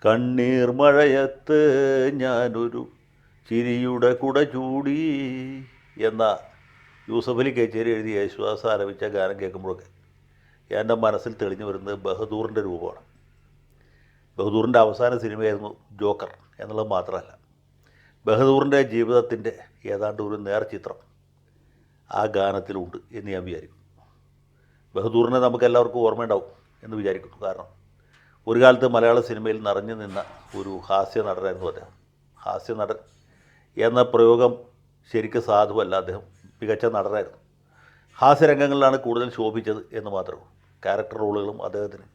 കണ്ണീർ മഴയത്ത് ഞാനൊരു ചിരിയുടെ കുട ചൂടി എന്ന യൂസഫ് അലി കേച്ചേരി എഴുതി യേശുദാസ് ആലപിച്ച ഗാനം കേൾക്കുമ്പോഴൊക്കെ എൻ്റെ മനസ്സിൽ തെളിഞ്ഞു വരുന്നത് ബഹദൂറിൻ്റെ രൂപമാണ്. ബഹദൂറിൻ്റെ അവസാന സിനിമയായിരുന്നു ജോക്കർ എന്നുള്ളത് മാത്രമല്ല, ബഹദൂറിൻ്റെ ജീവിതത്തിൻ്റെ ഏതാണ്ട് ഒരു നേർചിത്രം ആ ഗാനത്തിലുണ്ട് എന്ന് ഞാൻ വിചാരിക്കുന്നു. ബഹദൂറിനെ നമുക്കെല്ലാവർക്കും ഓർമ്മയുണ്ടാവും എന്ന് വിചാരിക്കുന്നു. കാരണം ഒരു കാലത്ത് മലയാള സിനിമയിൽ നിറഞ്ഞു നിന്ന ഒരു ഹാസ്യ നടനായിരുന്നു അദ്ദേഹം. ഹാസ്യ നടൻ എന്ന പ്രയോഗം ശരിക്കും സാധുവല്ല. അദ്ദേഹം മികച്ച നടനായിരുന്നു. ഹാസ്യരംഗങ്ങളിലാണ് കൂടുതൽ ശോഭിച്ചത് എന്ന് മാത്രമേ. ക്യാരക്ടർ റോളുകളും അദ്ദേഹത്തിന്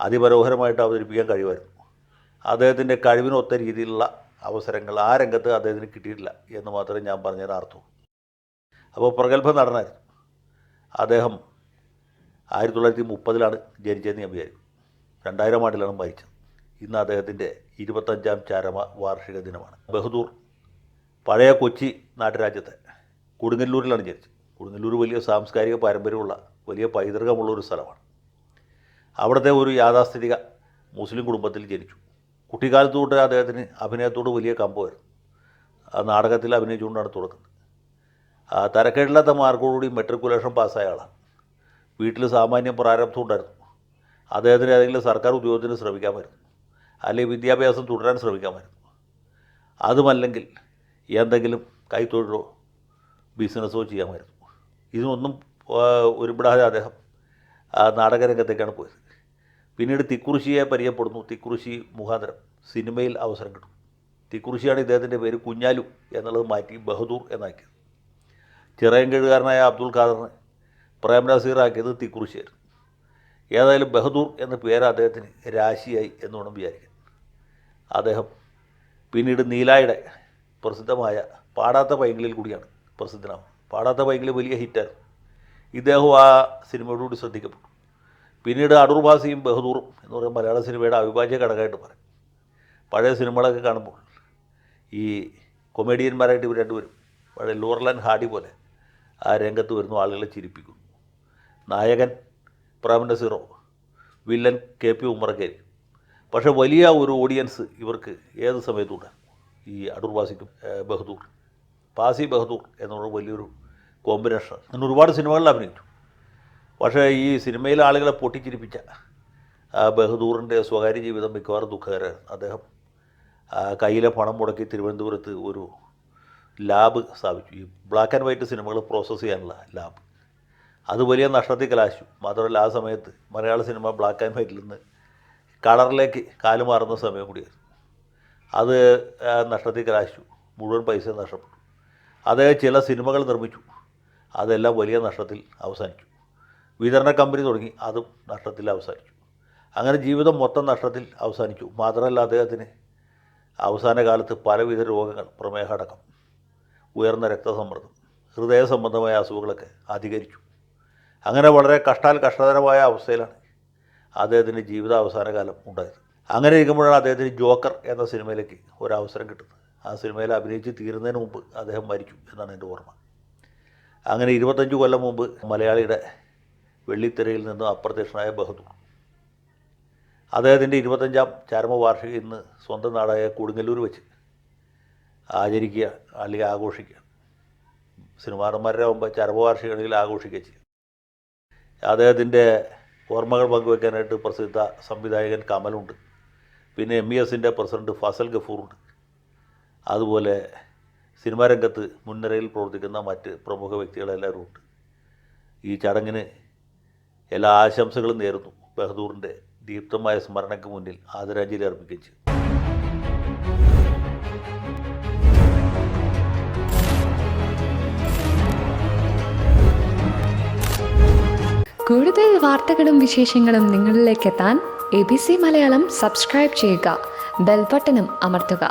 അതിമനോഹരമായിട്ട് അവതരിപ്പിക്കാൻ കഴിയുമായിരുന്നു. അദ്ദേഹത്തിൻ്റെ കഴിവിനൊത്ത രീതിയിലുള്ള അവസരങ്ങൾ ആ രംഗത്ത് അദ്ദേഹത്തിന് കിട്ടിയിട്ടില്ല എന്ന് മാത്രമേ ഞാൻ പറഞ്ഞതിനർത്ഥം. അപ്പോൾ പ്രഗത്ഭ നടനായിരുന്നു അദ്ദേഹം. 1930 ജനിച്ചതെന്ന് ഞാൻ വിചാരിക്കും. 2000 ആണ്ടിലാണ് മരിച്ചത്. ഇന്ന് അദ്ദേഹത്തിൻ്റെ 25ാം ചരമ വാർഷിക ദിനമാണ്. ബഹദൂർ പഴയ കൊച്ചി നാട്ടുരാജ്യത്തെ കൊടുങ്ങല്ലൂരിലാണ് ജനിച്ചത്. കൊടുങ്ങല്ലൂർ വലിയ സാംസ്കാരിക പാരമ്പര്യമുള്ള വലിയ പൈതൃകമുള്ളൊരു സ്ഥലമാണ്. അവിടുത്തെ ഒരു യാഥാസ്ഥിതിക മുസ്ലിം കുടുംബത്തിൽ ജനിച്ചു. കുട്ടിക്കാലത്ത് തൊട്ട് അദ്ദേഹത്തിന് അഭിനയത്തോട് വലിയ കമ്പമായിരുന്നു. ആ നാടകത്തിൽ അഭിനയിച്ചുകൊണ്ടാണ് തുടങ്ങുന്നത്. തരക്കേടില്ലാത്ത മാർക്കോടുകൂടി മെട്രിക്കുലേഷൻ പാസ്സായ ആളാണ്. വീട്ടിൽ സാമാന്യം പ്രാരബ്ധം ഉണ്ടായിരുന്നു. അദ്ദേഹത്തിന് ഏതെങ്കിലും സർക്കാർ ഉദ്യോഗത്തിന് ശ്രമിക്കാമായിരുന്നു, അല്ലെങ്കിൽ വിദ്യാഭ്യാസം തുടരാൻ ശ്രമിക്കാമായിരുന്നു. അതുമല്ലെങ്കിൽ എന്തെങ്കിലും കൈത്തൊഴിലോ ബിസിനസ്സോ ചെയ്യാമായിരുന്നു. ഇതിനൊന്നും ഒരുപെടാതെ അദ്ദേഹം നാടകരംഗത്തേക്കാണ് പോയത്. പിന്നീട് തിക്കുറിശിയെ പരിചയപ്പെടുന്നു. തിക്കുറിശി മുഖാന്തരം സിനിമയിൽ അവസരം കിട്ടും. തിക്കുറിശിയാണ് ഇദ്ദേഹത്തിൻ്റെ പേര് കുഞ്ഞാലു എന്നുള്ളത് മാറ്റി ബഹദൂർ എന്നാക്കിയത്. ചിറയൻകീഴുകാരനായ അബ്ദുൽ ഖാദറിനെ പ്രേംനസീറാക്കിയത് തിക്കുറിശിയായിരുന്നു. ഏതായാലും ബഹദൂർ എന്ന പേര് അദ്ദേഹത്തിന് രാശിയായി എന്ന് വേണം വിചാരിക്കാൻ. അദ്ദേഹം പിന്നീട് നീലായുടെ പ്രസിദ്ധമായ പാടാത്ത പൈങ്കിളിൽ കൂടിയാണ് പ്രസിദ്ധനാവും. പാടാത്ത പൈങ്കിളി വലിയ ഹിറ്റായിരുന്നു. ഇദ്ദേഹം ആ സിനിമയോടുകൂടി ശ്രദ്ധിക്കപ്പെട്ടു. പിന്നീട് അടൂർ ഭാസിയും ബഹദൂറും എന്ന് പറയുന്ന മലയാള സിനിമയുടെ അവിഭാജ്യ ഘടകമായിട്ട് പറയും. പഴയ സിനിമകളൊക്കെ കാണുമ്പോൾ ഈ കൊമേഡിയന്മാരായിട്ട് ഇവർ രണ്ടുപേരും പഴയ ലോറൽ ആൻഡ് ഹാർഡി പോലെ ആ രംഗത്ത് വരുന്നു, ആളുകളെ ചിരിപ്പിക്കുന്നു. നായകൻ പ്രേംനസീറോ, വില്ലൻ KP ഉമ്മറക്കേരി. പക്ഷേ വലിയ ഒരു ഓഡിയൻസ് ഇവർക്ക് ഏത് സമയത്തുണ്ട്. ഈ അടൂർ ഭാസിക്കും ബഹദൂർ, ഭാസി ബഹദൂർ എന്നുള്ള വലിയൊരു കോമ്പിനേഷൻ. അങ്ങനെ ഒരുപാട് സിനിമകളിൽ അഭിനയിച്ചു. പക്ഷേ ഈ സിനിമയിലെ ആളുകളെ പൊട്ടിച്ചിരിപ്പിച്ച ബഹദൂറിൻ്റെ സ്വകാര്യ ജീവിതം മിക്കവാറും ദുഃഖകരമായിരുന്നു. അദ്ദേഹം കയ്യിലെ പണം മുടക്കി തിരുവനന്തപുരത്ത് ഒരു ലാബ് സ്ഥാപിച്ചു. ഈ ബ്ലാക്ക് ആൻഡ് വൈറ്റ് സിനിമകൾ പ്രോസസ്സ് ചെയ്യാനുള്ള ലാബ്. അത് വലിയ നഷ്ടത്തിൽ കലാശിച്ചു. മാത്രമല്ല ആ സമയത്ത് മലയാള സിനിമ ബ്ലാക്ക് ആൻഡ് വൈറ്റിൽ നിന്ന് കളറിലേക്ക് കാലുമാറുന്ന സമയം കൂടിയായിരുന്നു. അത് നഷ്ടത്തിൽ കലാശിച്ചു. മുഴുവൻ പൈസ നഷ്ടപ്പെട്ടു. അദ്ദേഹം ചില സിനിമകൾ നിർമ്മിച്ചു. അതെല്ലാം വലിയ നഷ്ടത്തിൽ അവസാനിച്ചു. വിതരണ കമ്പനി തുടങ്ങി, അതും നഷ്ടത്തിൽ അവസാനിച്ചു. അങ്ങനെ ജീവിതം മൊത്തം നഷ്ടത്തിൽ അവസാനിച്ചു. മാത്രമല്ല അദ്ദേഹത്തിന് അവസാന കാലത്ത് പലവിധ രോഗങ്ങൾ, പ്രമേഹ അടക്കം, ഉയർന്ന രക്തസമ്മർദ്ദം, ഹൃദയ സംബന്ധമായ അസുഖങ്ങളൊക്കെ അധികരിച്ചു. അങ്ങനെ വളരെ കഷ്ടതരമായ അവസ്ഥയിലാണ് അദ്ദേഹത്തിൻ്റെ ജീവിത അവസാന കാലം ഉണ്ടായത്. അങ്ങനെ ഇരിക്കുമ്പോഴാണ് അദ്ദേഹത്തിന് ജോക്കർ എന്ന സിനിമയിലേക്ക് ഒരവസരം കിട്ടുന്നത്. ആ സിനിമയിൽ അഭിനയിച്ച് തീരുന്നതിന് മുമ്പ് അദ്ദേഹം മരിച്ചു എന്നാണ് എൻ്റെ ഓർമ്മ. അങ്ങനെ 25 കൊല്ലം മുമ്പ് മലയാളിയുടെ വെള്ളിത്തിരയിൽ നിന്നും അപ്രത്യക്ഷനായ ബഹദൂർ അദ്ദേഹത്തിൻ്റെ 25ാം ചരമവാർഷികം ഇന്ന് സ്വന്തം നാടായ കൊടുങ്ങല്ലൂർ വെച്ച് ആചരിക്കുക അല്ലെങ്കിൽ ആഘോഷിക്കുക. സിനിമാടന്മാരുടെ ആകുമ്പോൾ ചരമവാർഷികങ്ങളിൽ ആഘോഷിക്കുക ചെയ്യുക. അദ്ദേഹത്തിൻ്റെ ഓർമ്മകൾ പങ്കുവയ്ക്കാനായിട്ട് പ്രസിദ്ധ സംവിധായകൻ കമലുണ്ട്. പിന്നെ MESൻ്റെ പ്രസിഡന്റ് ഫസൽ ഗഫൂറുണ്ട്. അതുപോലെ സിനിമാ രംഗത്ത് മുൻനിരയിൽ പ്രവർത്തിക്കുന്ന മറ്റ് പ്രമുഖ വ്യക്തികളെല്ലാവരും ഉണ്ട്. ഈ ചടങ്ങിന് എല്ലാ ആശംസകളും നേരുന്നു. ബഹദൂറിൻ്റെ ദീപ്തമായ സ്മരണയ്ക്ക് മുന്നിൽ ആദരാഞ്ജലി അർപ്പിക്കുകയും ചെയ്തു. കൂടുതൽ വാർത്തകളും വിശേഷങ്ങളും നിങ്ങളിലേക്ക് എത്താൻ ABC മലയാളം സബ്സ്ക്രൈബ് ചെയ്യുക, ബെൽ ബട്ടണും അമർത്തുക.